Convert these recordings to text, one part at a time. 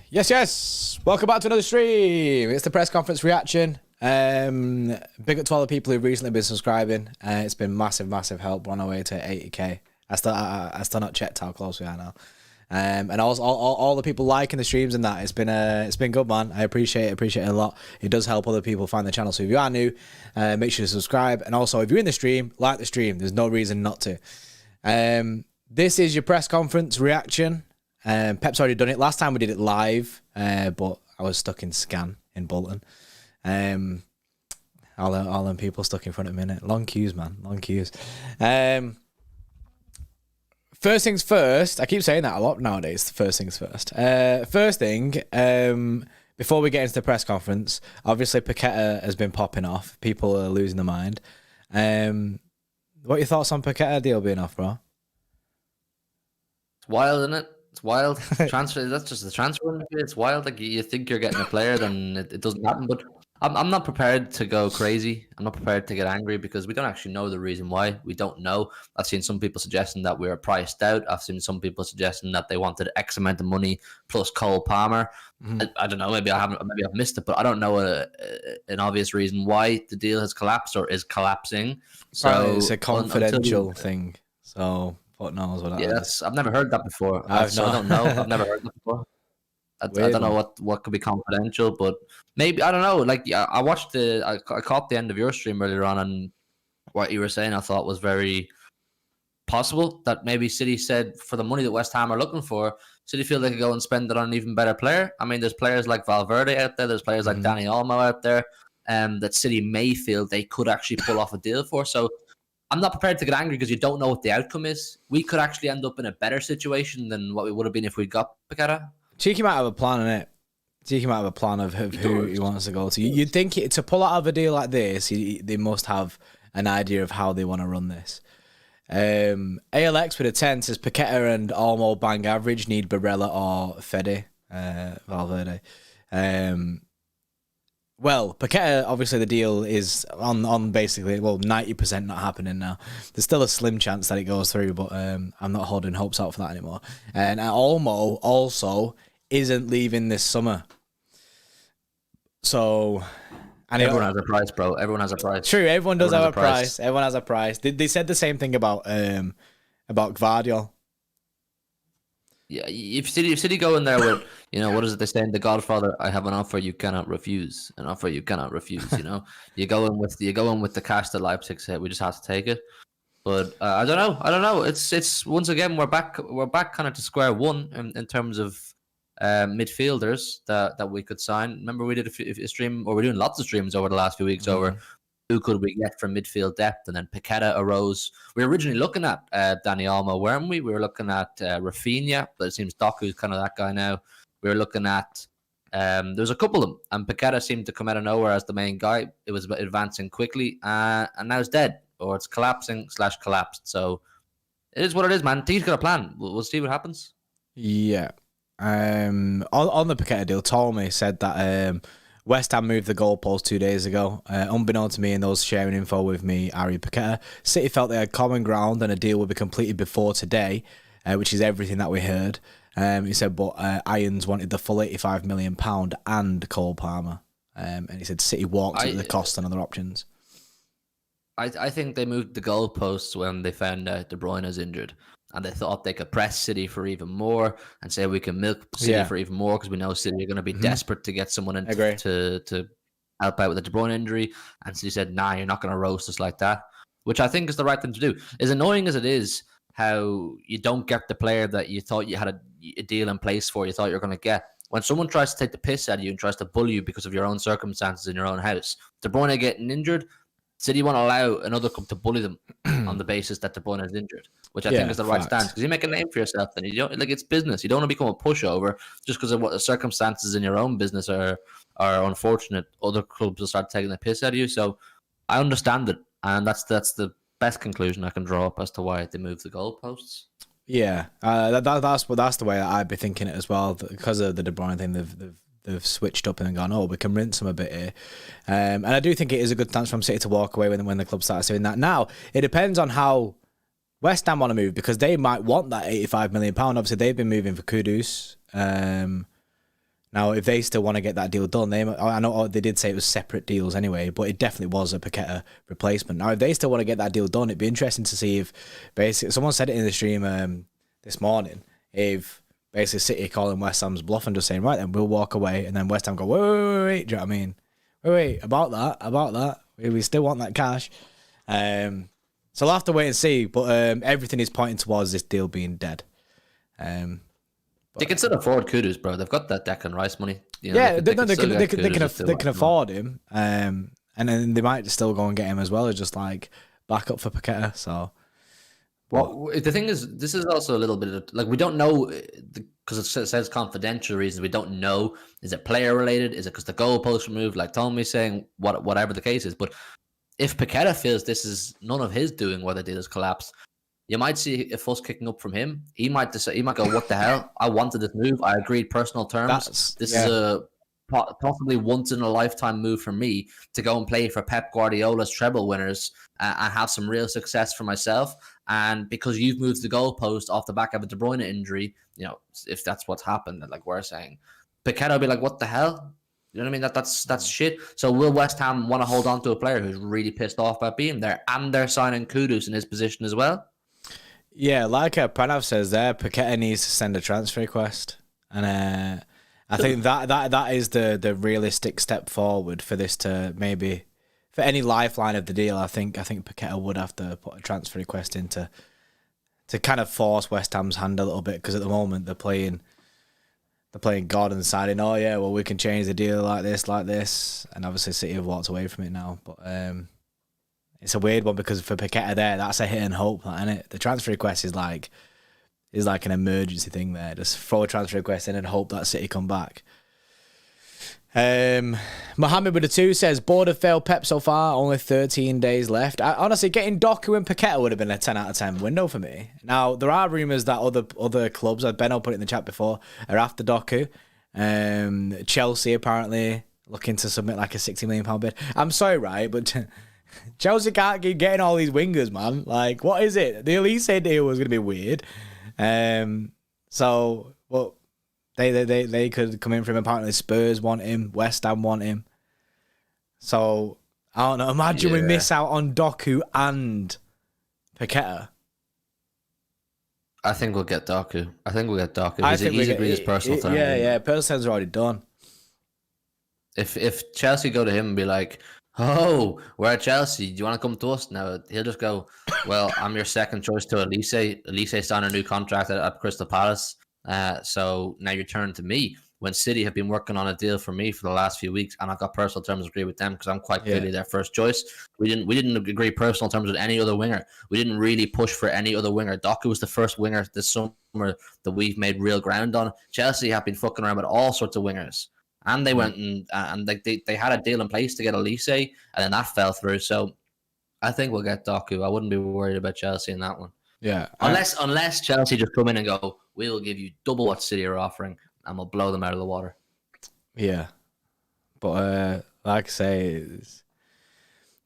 Yes. Welcome back to another stream. It's the press conference reaction. Big up to all the people who've recently been subscribing. It's been massive help. We're on our way to 80k. I still not checked how close we are now. And also all the people liking the streams and that. It's been good, man. I appreciate it a lot. It does help other people find the channel. So if you are new, make sure to subscribe. And also if you're in the stream, like the stream. There's no reason not to. This is your press conference reaction. Pep's already done it. Last time we did it live, but I was stuck in Scan in Bolton. All them people stuck in front of me. Long queues, man. Long queues. First things first. I keep saying that a lot nowadays. First things first. First thing, before we get into the press conference, obviously Paquetta has been popping off. People are losing their mind. What are your thoughts on Paquetta deal being off, bro? It's wild, isn't it? It's wild. Transfer. That's just the transfer industry. It's wild. Like you think you're getting a player, then it doesn't happen. But I'm not prepared to go crazy. I'm not prepared to get angry because we don't actually know the reason why. We don't know. I've seen some people suggesting that we were priced out. I've seen some people suggesting that they wanted X amount of money plus Cole Palmer. I don't know. Maybe I've missed it, but I don't know an obvious reason why the deal has collapsed or is collapsing. So it's a confidential thing. So. What knows what that is? I've never heard that before. I don't know. I've never heard that before. I don't know what could be confidential, but maybe I don't know. Like I watched I caught the end of your stream earlier on, and what you were saying I thought was very possible that maybe City said for the money that West Ham are looking for, City feel they could go and spend it on an even better player. I mean, there's players like Valverde out there. There's players like Dani Olmo out there, that City may feel they could actually pull off a deal for. So. I'm not prepared to get angry because you don't know what the outcome is. We could actually end up in a better situation than what we would have been if we got Paquetta. Cheeky might have a plan on it. Cheeky might have a plan of who he wants to go to. You'd think to pull out of a deal like this, they must have an idea of how they want to run this. ALX with a 10 says Paquetta and Olmo bang average, need Barella or Fede, Valverde. Well, Paquetta, obviously the deal is on basically, 90% not happening now. There's still a slim chance that it goes through, but I'm not holding hopes out for that anymore. And Olmo also isn't leaving this summer. So... And everyone has a price, bro. Everyone has a price. True, everyone does have a price. Everyone has a price. They said the same thing about Guardiola. Yeah, if City go in there with, what is it they say in The Godfather? I have an offer you cannot refuse. An offer you cannot refuse. You go in with the cash that Leipzig said. We just have to take it. But I don't know. It's once again we're back kind of to square one in terms of midfielders that we could sign. Remember we did a stream, or we're doing lots of streams over the last few weeks over. Who could we get from midfield depth? And then Paquetta arose. We were originally looking at Dani Olmo, weren't we? We were looking at Rafinha, but it seems Doku's kind of that guy now. We were looking at... there's a couple of them, and Paquetta seemed to come out of nowhere as the main guy. It was advancing quickly, and now it's dead, or it's collapsing/collapsed. So it is what it is, man. He's got a plan. We'll see what happens. Yeah. On the Paquetta deal, Tommy said that... West Ham moved the goalpost 2 days ago. Unbeknown to me and those sharing info with me, Ari Paquetta, City felt they had common ground and a deal would be completed before today, which is everything that we heard. He said, but Irons wanted the full £85 million and Cole Palmer. And he said City walked at the cost and other options. I think they moved the goalposts when they found out De Bruyne is injured. And they thought they could press City for even more and say we can milk City for even more because we know City are going to be desperate to get someone in to help out with the De Bruyne injury. And City said, nah, you're not going to roast us like that, which I think is the right thing to do. As annoying as it is how you don't get the player that you thought you had a deal in place for, you thought you were going to get. When someone tries to take the piss out of you and tries to bully you because of your own circumstances in your own house, De Bruyne getting injured, City won't allow another club to bully them on the basis that De Bruyne is injured, which I think is the right stance because you make a name for yourself. And you don't it's business. You don't want to become a pushover just because of what the circumstances in your own business are unfortunate. Other clubs will start taking the piss out of you. So I understand it, and that's the best conclusion I can draw up as to why they moved the goalposts. Yeah, that's the way I'd be thinking it as well because of the De Bruyne thing. They've switched up and gone, oh, we can rinse them a bit here. And I do think it is a good chance from City to walk away when the club starts doing that. Now, it depends on how West Ham want to move because they might want that £85 million. Obviously, they've been moving for Kudus. Now, if they still want to get that deal done, I know they did say it was separate deals anyway, but it definitely was a Paquetta replacement. Now, if they still want to get that deal done, it'd be interesting to see if basically someone said it in the stream this morning. If basically City calling West Ham's bluff and just saying, right, then we'll walk away, and then West Ham go, wait, do you know what I mean? Wait, about that. We still want that cash. So we'll have to wait and see, but everything is pointing towards this deal being dead. They can still afford Kudus, bro. They've got that Declan Rice money. You know, yeah, they can afford him, and then they might still go and get him as well as just like back up for Paquetta. So, well, the thing is, this is also a little bit of, like, we don't know because it says confidential reasons. We don't know, is it player related? Is it because the goalpost removed? Like Tommy's saying, whatever the case is. But if Paquetta feels this is none of his doing, why the deal has collapsed, you might see a fuss kicking up from him. He might decide, he might go, what the hell? I wanted this move. I agreed personal terms. This is a possibly once in a lifetime move for me to go and play for Pep Guardiola's treble winners and have some real success for myself. And because you've moved the goalpost off the back of a De Bruyne injury, you know, if that's what's happened, like we're saying, Paquetta will be like, what the hell? You know what I mean? That's shit. So will West Ham want to hold on to a player who's really pissed off about being there, and they're signing Kudus in his position as well? Yeah, like Pranav says there, Paquetta needs to send a transfer request. And I think that is the realistic step forward for this to maybe, for any lifeline of the deal. I think Paquetta would have to put a transfer request in to kind of force West Ham's hand a little bit, because at the moment they're playing God and deciding, oh yeah, well we can change the deal like this, and obviously City have walked away from it now. But it's a weird one, because for Paquetta there, that's a hit and hope, isn't it? The transfer request is like an emergency thing there. Just throw a transfer request in and hope that City come back. Mohammed with the 2 says, bored of failed Pep so far, only 13 days left. Honestly, getting Doku and Paquetta would have been a 10 out of 10 window for me. Now, there are rumours that other clubs, Benno put it in the chat before, are after Doku. Chelsea apparently looking to submit like a £60 million bid. I'm sorry, right, but Chelsea can't keep getting all these wingers, man. Like, what is it? The Elise deal was going to be weird. So, well, they could come in for him. Apparently Spurs want him, West Ham want him. So, I don't know. Imagine we miss out on Doku and Paquetta. I think we'll get Doku. He's agreed his personal terms. Yeah. Personal terms are already done. If Chelsea go to him and be like, oh, we're at Chelsea, do you want to come to us? Now he'll just go, well, I'm your second choice to Elise. Elise signed a new contract at Crystal Palace. So now you're turning to me, when City have been working on a deal for me for the last few weeks, and I've got personal terms agreed with them because I'm quite clearly their first choice. We didn't agree personal terms with any other winger. We didn't really push for any other winger. Doku was the first winger this summer that we've made real ground on. Chelsea have been fucking around with all sorts of wingers. And they went and they had a deal in place to get Elise, and then that fell through. So I think we'll get Doku. I wouldn't be worried about Chelsea in that one. Yeah. Unless Chelsea just come in and go, we'll give you double what City are offering, and we'll blow them out of the water. Yeah. But like I say,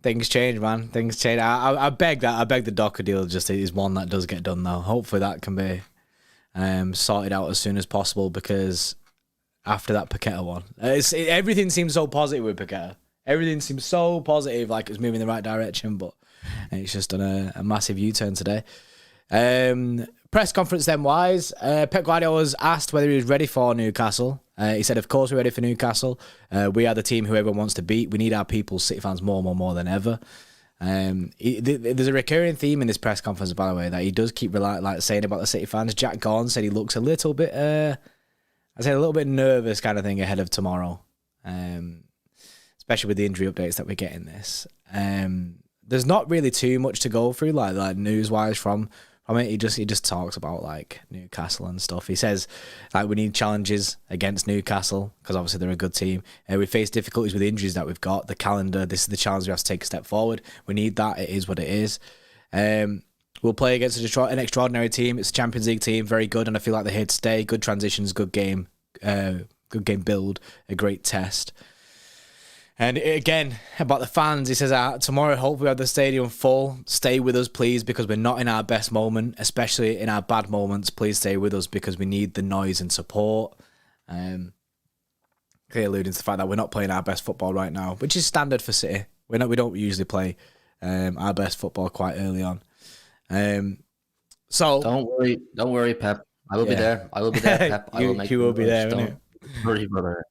things change, man. Things change. I beg the Doku deal just is one that does get done, though. Hopefully that can be sorted out as soon as possible, because after that Paquetta one, everything seems so positive with Paquetta. Everything seems so positive, like it's moving in the right direction, but it's just done a massive U-turn today. Press conference then wise, Pep Guardiola was asked whether he was ready for Newcastle. He said, of course we're ready for Newcastle. We are the team who everyone wants to beat. We need our people, City fans, more than ever. There's a recurring theme in this press conference, by the way, that he does keep saying about the City fans. Jack Gorn said he looks a little bit nervous kind of thing ahead of tomorrow, especially with the injury updates that we get in this. There's not really too much to go through, like news-wise from it. He just talks about like Newcastle and stuff. He says like we need challenges against Newcastle because obviously they're a good team. We face difficulties with the injuries that we've got. The calendar, this is the challenge we have to take a step forward. We need that. It is what it is. We'll play against an extraordinary team. It's a Champions League team, very good, and I feel like they're here to stay. Good transitions, good game build, a great test. And again, about the fans, he says, tomorrow, hopefully we have the stadium full. Stay with us, please, because we're not in our best moment, especially in our bad moments. Please stay with us because we need the noise and support. clearly alluding to the fact that we're not playing our best football right now, which is standard for City. We don't usually play our best football quite early on. So don't worry, Pep. I will be there. I will be there, Pep. I will make you will be there. Don't worry, brother.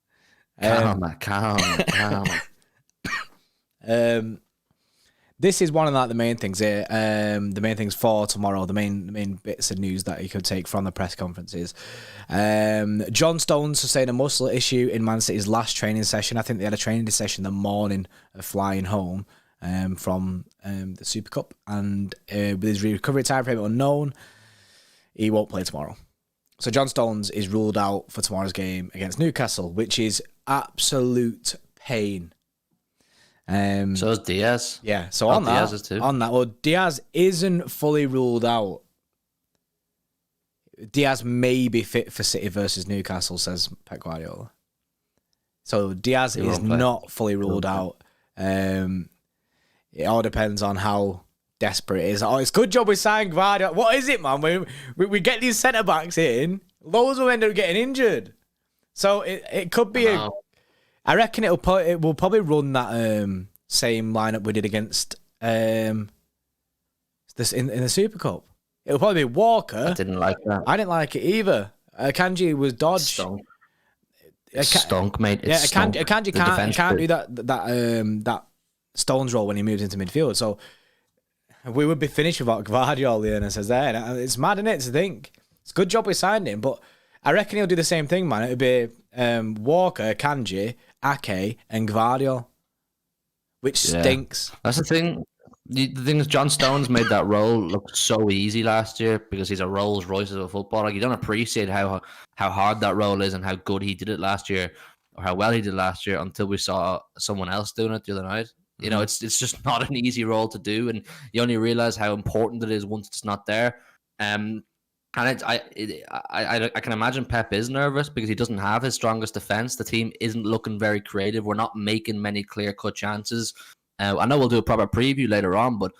Calm. This is one of the main things here. The main things for tomorrow. The main bits of news that you could take from the press conferences. John Stones sustained a muscle issue in Man City's last training session. I think they had a training session the morning of flying home from the Super Cup, and with his recovery time frame unknown, he won't play tomorrow. So John Stones is ruled out for tomorrow's game against Newcastle, which is absolute pain. So is Diaz. Yeah, so on that, well, Diaz isn't fully ruled out. Diaz may be fit for City versus Newcastle, says Pep Guardiola. So Diaz is not fully ruled out. It all depends on how desperate it is. Oh, it's a good job we signed Guardiola. What is it, man? We get these centre-backs in, loads will end up getting injured. So it could be I reckon it will probably run that same lineup we did against this in the Super Cup. It'll probably be Walker. I didn't like that. I didn't like it either. Akanji was dodged. Stunk, mate. Akanji can't do that Stones role when he moves into midfield. So we would be finished without Guardiola, and it says there. It's mad, isn't it, to think? It's a good job we signed him, but I reckon he'll do the same thing, man. It'll be Walker, Kanji, Ake, and Guardiola, which stinks. That's the thing. The thing is, John Stones made that role look so easy last year because he's a Rolls Royce of a footballer. Like, you don't appreciate how hard that role is and how good he did it last year, or how well he did last year, until we saw someone else doing it the other night. You know, it's just not an easy role to do, and you only realize how important it is once it's not there. And I can imagine Pep is nervous because he doesn't have his strongest defense. The team isn't looking very creative. We're not making many clear-cut chances. I know we'll do a proper preview later on, but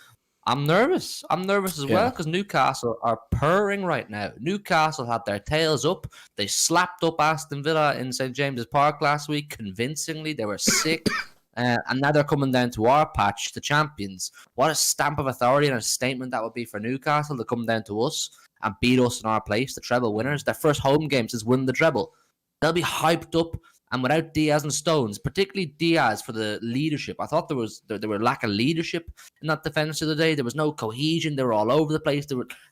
I'm nervous. I'm nervous as well because Newcastle are purring right now. Newcastle had their tails up. They slapped up Aston Villa in St. James's Park last week convincingly. They were sick. And now they're coming down to our patch, the champions. What a stamp of authority and a statement that would be for Newcastle to come down to us and beat us in our place, the treble winners. Their first home game since winning the treble. They'll be hyped up, and without Diaz and Stones, particularly Diaz for the leadership. I thought there were lack of leadership in that defence the other day. There was no cohesion. They were all over the place.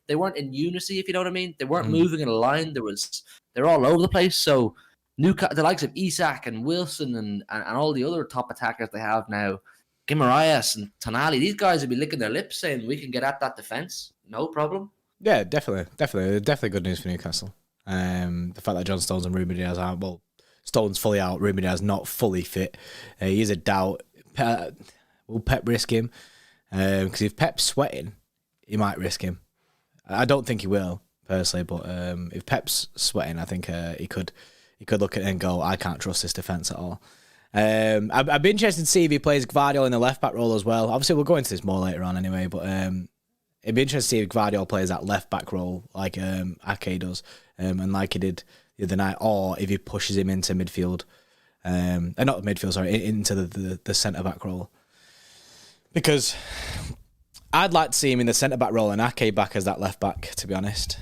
They weren't in unity, if you know what I mean. They weren't moving in a line. They're all over the place. So the likes of Isak and Wilson and all the other top attackers they have now, Guimaraes and Tonali, these guys will be licking their lips saying we can get at that defence. No problem. Yeah, definitely good news for Newcastle. The fact that John Stones and Ruben Diaz are out. Well, Stones fully out, Ruben Diaz not fully fit. He is a doubt. Will Pep risk him? Because if Pep's sweating, he might risk him. I don't think he will personally, but if Pep's sweating, I think he could look at it and go, I can't trust this defence at all. I'd be interested to see if he plays Guardiola in the left back role as well. Obviously, we'll go into this more later on anyway, but it'd be interesting to see if Guardiola plays that left back role like Ake does, and like he did the other night, or if he pushes him into midfield, not midfield, sorry, into the centre back role. Because I'd like to see him in the centre back role and Ake back as that left back. To be honest,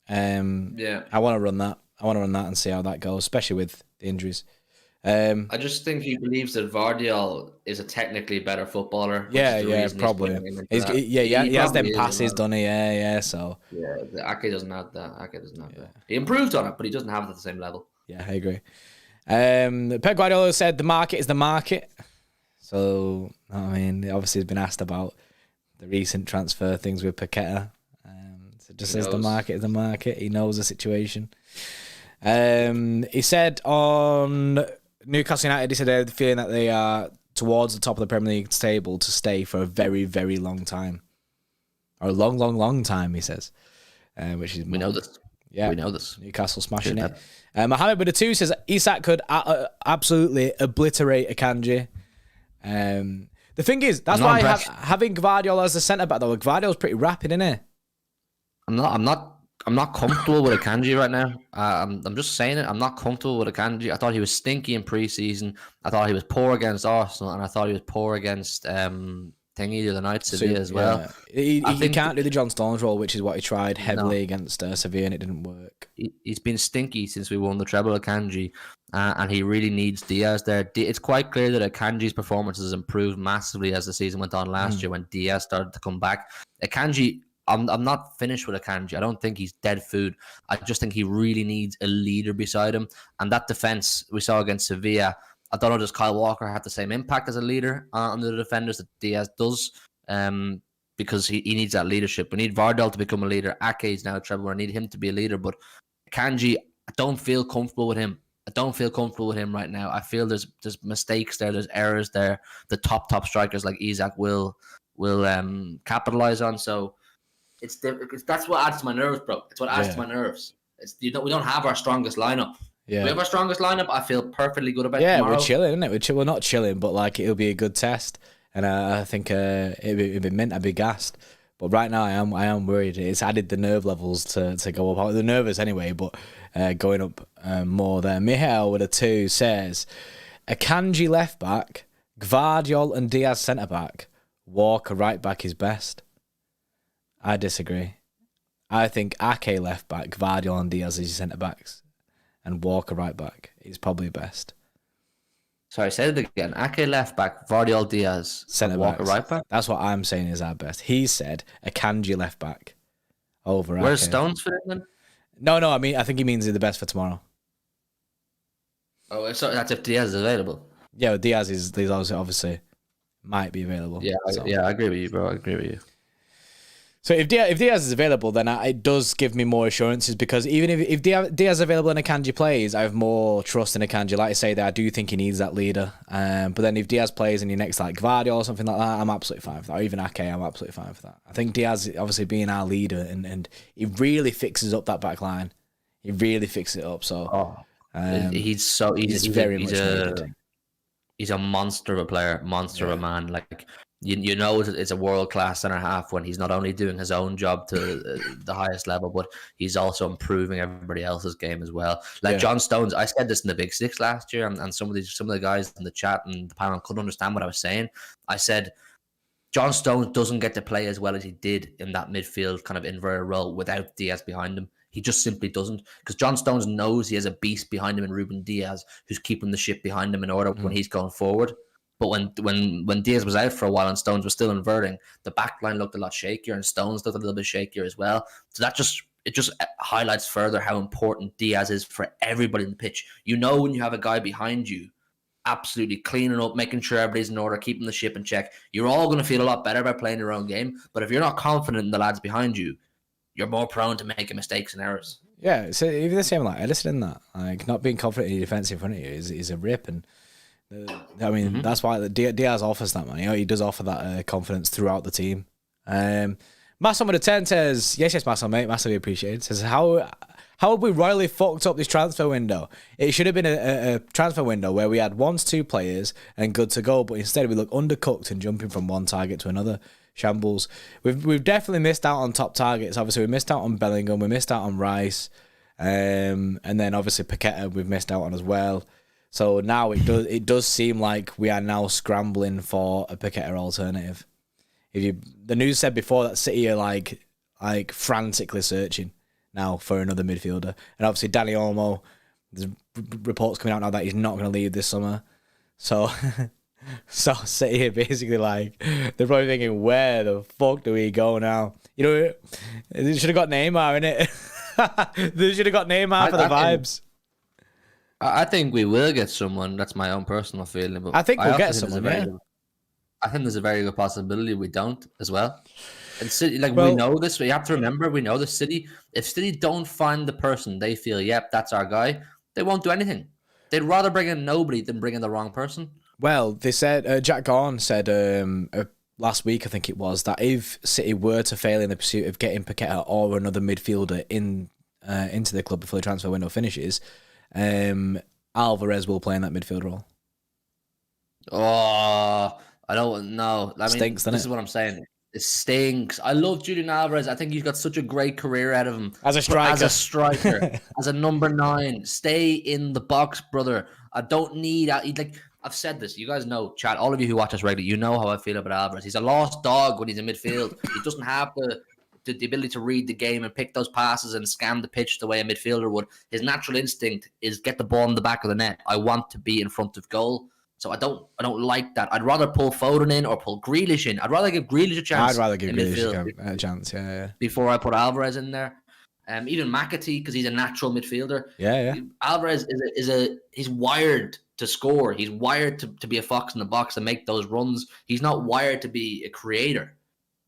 I want to run that. And see how that goes, especially with the injuries. I just think he believes that Vardiol is a technically better footballer. Yeah, probably. He has them passes, doesn't he? Yeah. So Ake doesn't have that. He improved on it, but he doesn't have it at the same level. Yeah, I agree. Pep Guardiola said the market is the market. So I mean, obviously, he's been asked about the recent transfer things with Paquetta. So just says the market is the market. He knows the situation. He said on Newcastle United, he said they're feeling that they are towards the top of the Premier League table to stay for a very, very long time. Or a long, long, long time, he says. Which is we know this. Yeah, we know this. Newcastle smashing it. Mohamed Budatu says Isak could absolutely obliterate Akanji. The thing is, that's why having Guardiola as a centre back, though, Guardiola's pretty rapid, isn't he? I'm not I'm not comfortable with Akanji right now. I'm just saying it. I'm not comfortable with Akanji. I thought he was stinky in preseason. I thought he was poor against Arsenal, and I thought he was poor against Thingy the other night, Sevilla as well. Yeah, he I think can't do the John Stones role, which is what he tried no, heavily against Sevilla, and it didn't work. he's been stinky since we won the treble, Akanji, and he really needs Diaz there. It's quite clear that Akanji's performance has improved massively as the season went on last year when Diaz started to come back. Akanji, I'm not finished with Akanji. I don't think he's dead food. I just think he really needs a leader beside him. And that defense we saw against Sevilla, I don't know, does Kyle Walker have the same impact as a leader on the defenders that Diaz does? Because he needs that leadership. We need Vardel to become a leader. Ake is now a treble. I need him to be a leader. But Akanji, I don't feel comfortable with him. I don't feel comfortable with him right now. I feel there's mistakes there. There's errors there. The top strikers like Isak will capitalize on. So it's that's what adds to my nerves, bro. It's what adds to my nerves. We don't have our strongest lineup. Yeah. We have our strongest lineup. I feel perfectly good about tomorrow. We're chilling, isn't it? We're not chilling, but like it'll be a good test, and I think it'd be meant to be gassed. But right now, I am worried. It's added the nerve levels to go up. They're nervous anyway, but going up more there. Mihail with a 2 says, Akanji left back, Gvardiol and Diaz centre back, Walker right back is best. I disagree. I think Ake left back, Gvardiol and Diaz as your centre backs, and Walker right back is probably best. Sorry, say it again. Ake left back, Vardiol Diaz, centre Walker right back. That's what I'm saying is our best. He said Akanji left back over Ake. Where's Stones for then? No. I mean, I think he means he's the best for tomorrow. Oh, so that's if Diaz is available. Yeah, Diaz is obviously might be available. Yeah, so. I agree with you, bro. I agree with you. So if Diaz is available, then it does give me more assurances, because even if Diaz is available and Akanji plays, I have more trust in Akanji. Like I say, that I do think he needs that leader. But then if Diaz plays and your next like Gvardiol or something like that, I'm absolutely fine for that. Or even Ake, I'm absolutely fine for that. I think Diaz obviously being our leader and he really fixes up that back line. He really fixes it up. So he's very much needed. He's a monster of a player, of a man. Like you know, it's a world class centre half when he's not only doing his own job to the highest level, but he's also improving everybody else's game as well. Like John Stones, I said this in the Big Six last year, and some of the guys in the chat and the panel couldn't understand what I was saying. I said John Stones doesn't get to play as well as he did in that midfield kind of inverted role without Diaz behind him. He just simply doesn't, because John Stones knows he has a beast behind him in Ruben Diaz, who's keeping the ship behind him in order when he's going forward. But when Diaz was out for a while and Stones was still inverting, the back line looked a lot shakier and Stones looked a little bit shakier as well. So that just highlights further how important Diaz is for everybody in the pitch. You know, when you have a guy behind you absolutely cleaning up, making sure everybody's in order, keeping the ship in check, you're all going to feel a lot better about playing your own game. But if you're not confident in the lads behind you, you're more prone to making mistakes and errors. Yeah, so even the same, like, listen in that. Like, not being confident in your defence in front of you is a rip. And I mean, that's why Diaz offers that, man. You know, he does offer that confidence throughout the team. Massam with a 10 says, yes, Massam, mate, massively appreciated. Says, how have we royally fucked up this transfer window? It should have been a transfer window where we had 1 to 2 players and good to go, but instead we look undercooked and jumping from one target to another. Shambles. We've definitely missed out on top targets. Obviously, we missed out on Bellingham. We missed out on Rice. And then obviously Paquetta we've missed out on as well. So now it does seem like we are now scrambling for a Paquetta alternative. The news said before that City are like frantically searching now for another midfielder, and obviously Dani Olmo, there's reports coming out now that he's not going to leave this summer. So City are basically like, they're probably thinking, where the fuck do we go now? You know, they should have got Neymar, innit? They should have got Neymar for the vibes. I think we will get someone. That's my own personal feeling. But I think we'll get someone, I think there's a very good possibility we don't as well. And City, we know this. We have to remember, we know the City. If City don't find the person they feel, yep, that's our guy, they won't do anything. They'd rather bring in nobody than bring in the wrong person. Well, they said, Jack Gorn said last week, I think it was, that if City were to fail in the pursuit of getting Paquetta or another midfielder into the club before the transfer window finishes, Alvarez will play in that midfield role. Oh, I don't know. I mean, Stinks, doesn't this it? is what I'm saying. It stinks. I love Julian Alvarez. I think he's got such a great career out of him. As a striker. As a striker. As a number 9. Stay in the box, brother. I don't need... Like, I've said this. You guys know, chat. All of you who watch us regularly, you know how I feel about Alvarez. He's a lost dog when he's in midfield. He doesn't have the ability to read the game and pick those passes and scan the pitch the way a midfielder would. His natural instinct is get the ball in the back of the net. I want to be in front of goal. So I don't like that. I'd rather pull Foden in or pull Grealish in. I'd rather give Grealish a chance. I'd rather give Grealish a chance, yeah. Before I put Alvarez in there. Even McAtee, because he's a natural midfielder. Yeah. Alvarez he's wired to score. He's wired to be a fox in the box and make those runs. He's not wired to be a creator.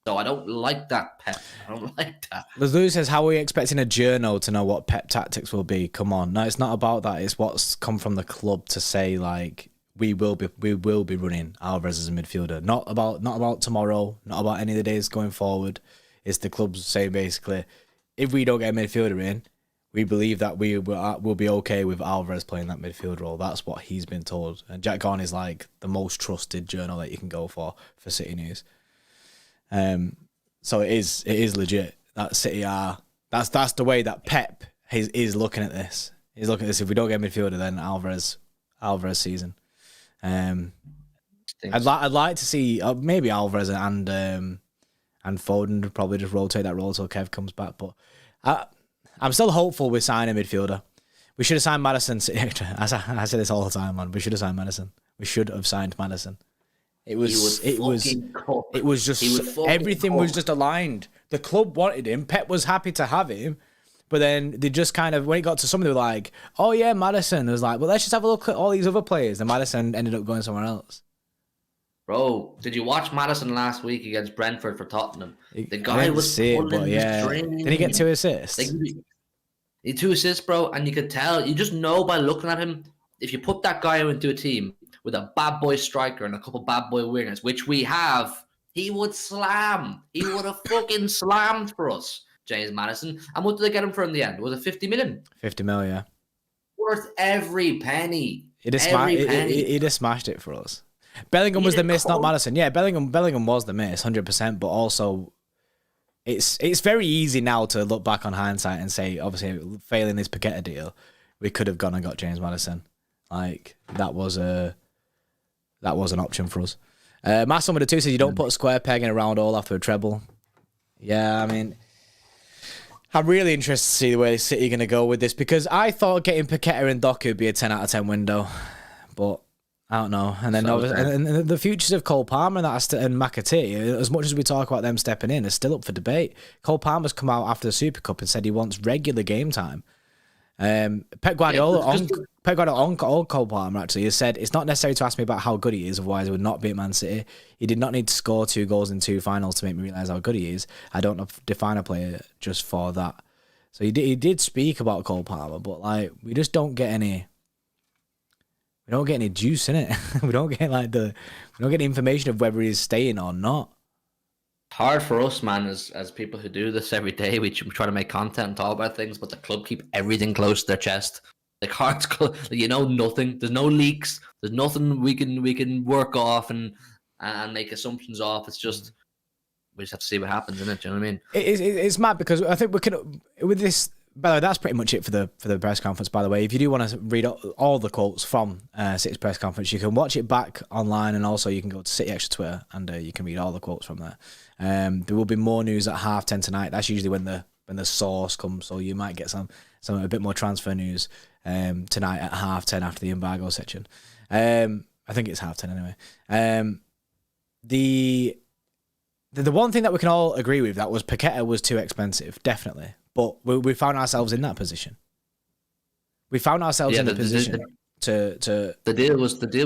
So I don't like that, Pep. I don't like that. Lou says, how are we expecting a journo to know what Pep tactics will be? Come on. No, it's not about that. It's what's come from the club to say, like, we will be running Alvarez as a midfielder. Not about tomorrow, not about any of the days going forward. It's the club saying basically, if we don't get a midfielder in, we believe that we will be okay with Alvarez playing that midfield role. That's what he's been told. And Jack Garn is like the most trusted journal that you can go for City News. So it is legit. That City are that's the way that Pep is looking at this. He's looking at this. If we don't get a midfielder, then Alvarez season. I'd like to see maybe Alvarez and Foden would probably just rotate that role until Kev comes back. But I'm still hopeful with signing a midfielder. We should have signed Maddison. I say this all the time, man. We should have signed Maddison. We should have signed Maddison. It was just everything was just aligned. The club wanted him. Pep was happy to have him. But then they just kind of, when it got to something, they were like, oh yeah, Maddison. It was like, well, let's just have a look at all these other players. And Maddison ended up going somewhere else. Bro, did you watch Maddison last week against Brentford for Tottenham? The guy was pulling his string. Did he get 2 assists? He had 2 assists, bro. And you could tell, you just know by looking at him, if you put that guy into a team with a bad boy striker and a couple bad boy wingers, which we have, he would slam. He would have fucking slammed for us. James Maddison. And what did they get him for in the end? Was it 50 million? 50 million, yeah. Worth every penny. He'd have smashed it for us. Bellingham was the miss, not Maddison. Yeah, Bellingham was the miss, 100%. But also, it's very easy now to look back on hindsight and say, obviously, failing this Paquetta deal, we could have gone and got James Maddison. Like, that was an option for us. Mass number 2 says you don't put a square peg in a round hole after a treble. Yeah, I mean, I'm really interested to see the way City are going to go with this, because I thought getting Paquetta and Doku would be a 10 out of 10 window, but I don't know. And then and the futures of Cole Palmer and McAtee, as much as we talk about them stepping in, are still up for debate. Cole Palmer's come out after the Super Cup and said he wants regular game time. Pep Guardiola on Cole Palmer actually has said, it's not necessary to ask me about how good he is, otherwise I would not be at Man City. He did not need to score 2 goals in 2 finals to make me realise how good he is. I don't define a player just for that. So he did speak about Cole Palmer, but like, we just don't get any juice in it. we don't get the information of whether he's staying or not. Hard for us, man, as people who do this every day. We try to make content and talk about things, but the club keep everything close to their chest. Like, hearts, nothing. There's no leaks. There's nothing we can work off and make assumptions off. It's just, we just have to see what happens, innit? Do you know what I mean? It's mad, because I think we can, with this. By the way, that's pretty much it for the press conference, by the way. If you do want to read all the quotes from City's press conference, you can watch it back online, and also you can go to City Xtra Twitter and you can read all the quotes from there. There will be more news at 10:30 tonight. That's usually when the source comes, so you might get some a bit more transfer news tonight at 10:30 after the embargo section. I think it's 10:30 anyway. The one thing that we can all agree with, that was Paquetta was too expensive, definitely. But we found ourselves in that position. We found ourselves in the position to. The deal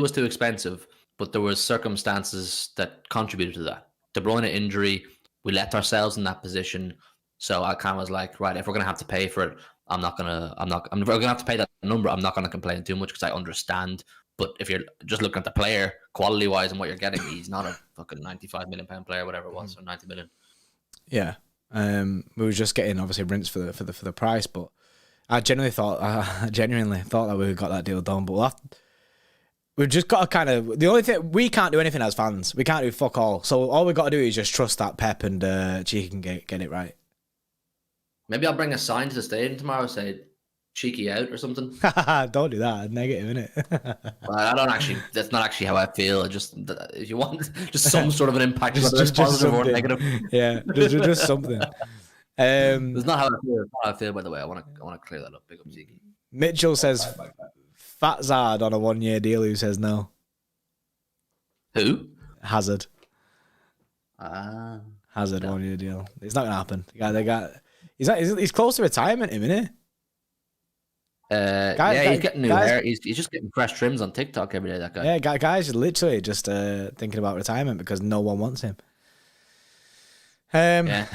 was too expensive, but there was circumstances that contributed to that. De Bruyne injury, we left ourselves in that position. So I kind of was like, right, if we're gonna have to pay for it, I'm gonna have to pay that number. I'm not gonna complain too much because I understand. But if you're just looking at the player quality wise and what you're getting, he's not a fucking £95 million player, whatever it was, or 90 million. Yeah. We were just getting obviously rinsed for the price, but I genuinely thought that we got that deal done. But we've just got to kind of... The only thing... We can't do anything as fans. We can't do fuck all. So all we've got to do is just trust that Pep and Cheeky can get it right. Maybe I'll bring a sign to the stadium tomorrow, say Cheeky out or something. Don't do that. Negative, innit? Well, I don't actually... That's not actually how I feel. I just... If you want just some sort of an impact, whether it's positive or negative. Yeah, just something. It's not how I feel. It's not how I feel, by the way. I want to clear that up. Big up, Cheeky. Mitchell says... Fat Zard on a 1-year deal. Who says no? Who? Hazard. Hazard, no. 1-year deal. It's not gonna happen. He's close to retirement, isn't he? He's getting new hair. He's just getting fresh trims on TikTok every day. That guy. Yeah, guys, literally just thinking about retirement because no one wants him. But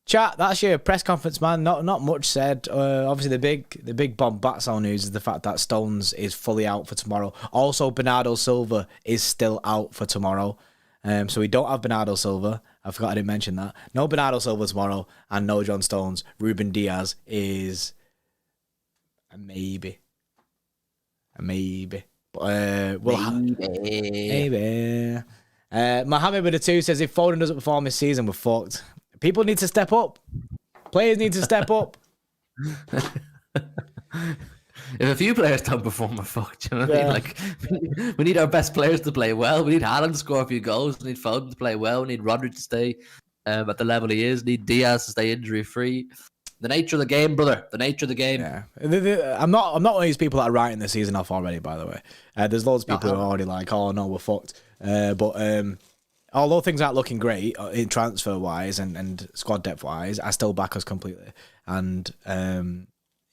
chat, that's your press conference, man. Not much said. Obviously, the big bombazzo news is the fact that Stones is fully out for tomorrow. Also, Bernardo Silva is still out for tomorrow. So we don't have Bernardo Silva. I forgot I didn't mention that. No Bernardo Silva tomorrow, and no John Stones. Ruben Diaz is a maybe. But maybe. Mohammed with a 2 says if Foden doesn't perform this season, we're fucked. People need to step up. Players need to step up. If a few players don't perform, we're fucked. You know what I mean? Like, we need our best players to play well. We need Haaland to score a few goals. We need Foden to play well. We need Rodri to stay at the level he is. We need Diaz to stay injury-free. The nature of the game, brother. The nature of the game. Yeah. I'm not one of these people that are writing the season off already, by the way. There's loads of people who are already like, oh, no, we're fucked. But although things aren't looking great in transfer-wise and squad depth-wise, I still back us completely. And...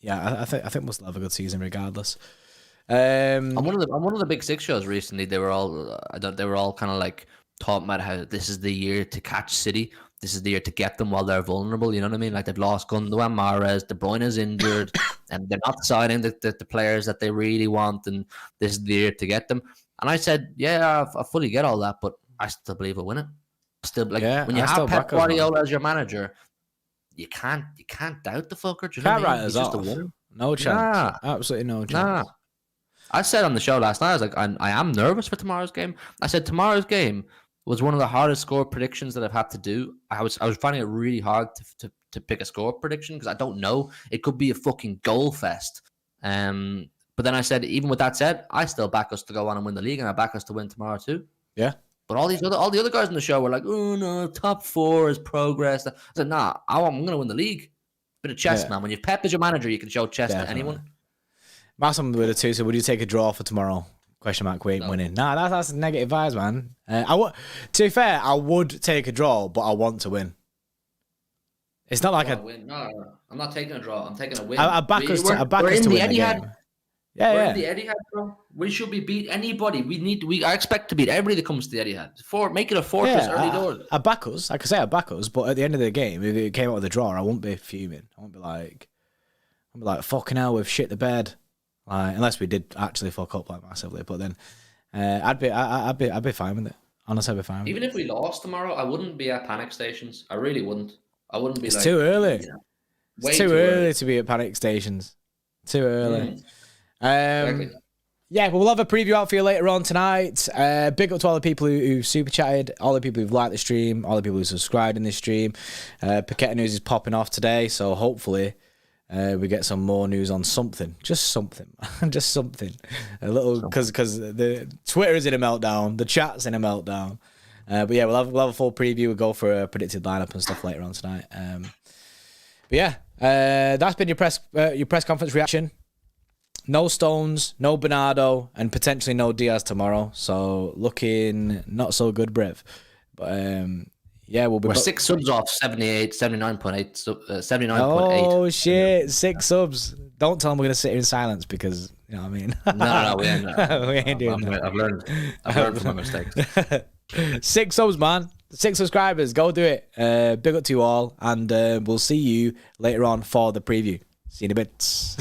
I think we'll still have a good season regardless. On one of the Big Six shows recently, they were all kind of like talking about how this is the year to catch City. This is the year to get them while they're vulnerable. You know what I mean? Like they've lost Gundogan, Mahrez, De Bruyne is injured, and they're not signing the players that they really want. And this is the year to get them. And I said, yeah, I fully get all that, but I still believe we'll win it. When you have Pep Guardiola as your manager. You can't doubt the fucker. Do you can't know write us off. No chance. Absolutely no chance. I said on the show last night, I was like, I am nervous for tomorrow's game. I said tomorrow's game was one of the hardest score predictions that I've had to do. I was finding it really hard to pick a score prediction because I don't know. It could be a fucking goal fest. But then I said, even with that said, I still back us to go on and win the league, and I back us to win tomorrow too. Yeah. But all the other guys in the show were like, oh no, top 4 is progress. I said, nah, I'm going to win the league. Bit of chess, man. When you've Pep as your manager, you can show chess to anyone. Massam with a 2, so would you take a draw for tomorrow? Question mark, we ain't winning. Nah, that's negative vibes, man. To be fair, I would take a draw, but I want to win. It's not like win. No, I'm not taking a draw. I'm taking a win. I back us to win the game. We're in the Etihad, bro. We should be beat anybody. I expect to beat everybody that comes to the Etihad. Make it a fortress early doors. I back us. I could say I back us, but at the end of the game, if it came out with a draw, I won't be fuming. I won't be like, fucking hell, we've shit the bed. Like, unless we did actually fuck up like massively, but then I'd be fine with it. Honestly, I'd be fine with it. Even if we lost tomorrow, I wouldn't be at panic stations. I really wouldn't. I wouldn't be. It's too early. It's too early to be at panic stations. Too early. Exactly. Yeah, but we'll have a preview out for you later on tonight. Big up to all the people who super chatted, all the people who've liked the stream, all the people who subscribed in this stream. Paquetta news is popping off today, so hopefully we get some more news on something. Just something. Just something. A little, because the Twitter is in a meltdown, the chat's in a meltdown. But yeah, we'll have a full preview. We'll go for a predicted lineup and stuff later on tonight. But yeah, that's been your press conference reaction. No Stones, no Bernardo, and potentially no Diaz tomorrow. So looking not so good, Brev. But yeah, we're 6 subs off 79.8. 79.8. Oh shit, 6 subs. Don't tell them we're gonna sit here in silence because you know what I mean. No, we ain't. We ain't doing that. I've learned from my mistakes. 6 subs, man. 6 subscribers. Go do it. Big up to you all, and we'll see you later on for the preview. See you in a bit.